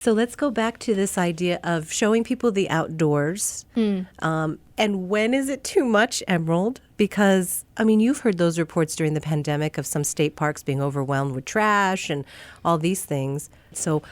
So let's go back to this idea of showing people the outdoors. And when is it too much, Emerald? Because, I mean, you've heard those reports during the pandemic of some state parks being overwhelmed with trash and all these things. So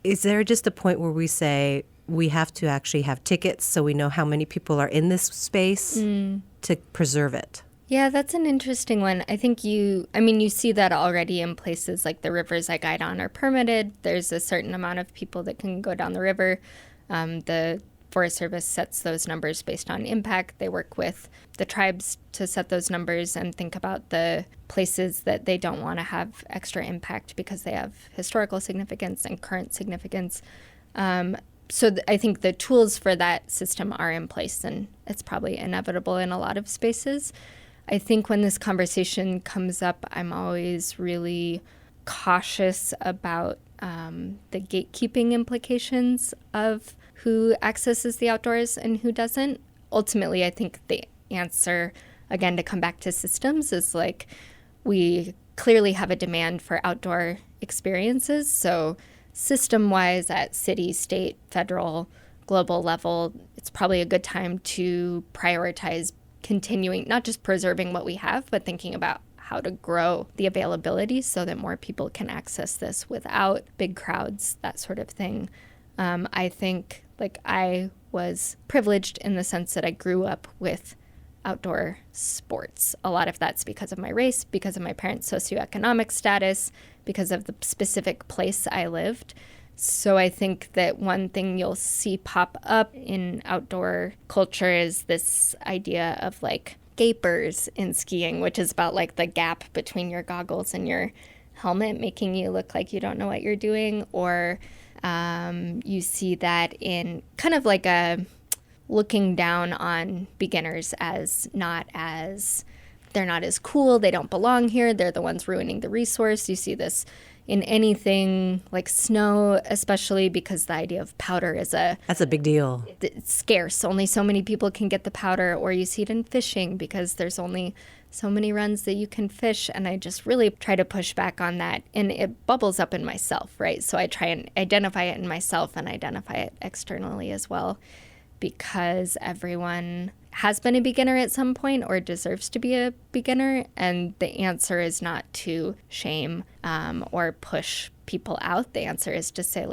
is there just a point where we say we have to actually have tickets so we know how many people are in this space to preserve it? Yeah, that's an interesting one. I think you see that already in places like the rivers I guide on are permitted. There's a certain amount of people that can go down the river. The Forest Service sets those numbers based on impact. They work with the tribes to set those numbers and think about the places that they don't want to have extra impact because they have historical significance and current significance. I think the tools for that system are in place, and it's probably inevitable in a lot of spaces. I think when this conversation comes up, I'm always really cautious about the gatekeeping implications of who accesses the outdoors and who doesn't. Ultimately, I think the answer, again, to come back to systems, is like we clearly have a demand for outdoor experiences. So system-wise, at city, state, federal, global level, it's probably a good time to prioritize continuing, not just preserving what we have, but thinking about how to grow the availability so that more people can access this without big crowds, that sort of thing. I think I was privileged in the sense that I grew up with outdoor sports. A lot of that's because of my race, because of my parents' socioeconomic status, because of the specific place I lived. So I think that one thing you'll see pop up in outdoor culture is this idea of gapers in skiing, which is about the gap between your goggles and your helmet, making you look like you don't know what you're doing. Or you see that in kind of a looking down on beginners as they're not as cool, they don't belong here, they're the ones ruining the resource. You see this in anything like snow, especially because the idea of powder is that's a big deal. It's scarce. Only so many people can get the powder. Or you see it in fishing because there's only so many runs that you can fish. And I just really try to push back on that. And it bubbles up in myself, right? So I try and identify it in myself and identify it externally as well, because everyone has been a beginner at some point or deserves to be a beginner. And the answer is not to shame or push people out. The answer is to say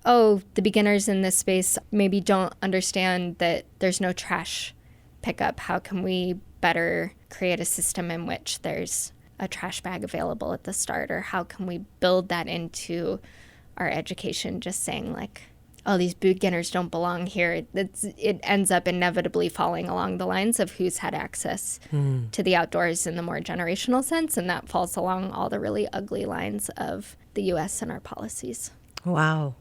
oh, the beginners in this space maybe don't understand that there's no trash pickup. How can we better create a system in which there's a trash bag available at the start? Or how can we build that into our education? Just saying oh, these beginners don't belong here. It ends up inevitably falling along the lines of who's had access to the outdoors in the more generational sense, and that falls along all the really ugly lines of the U.S. and our policies. Wow.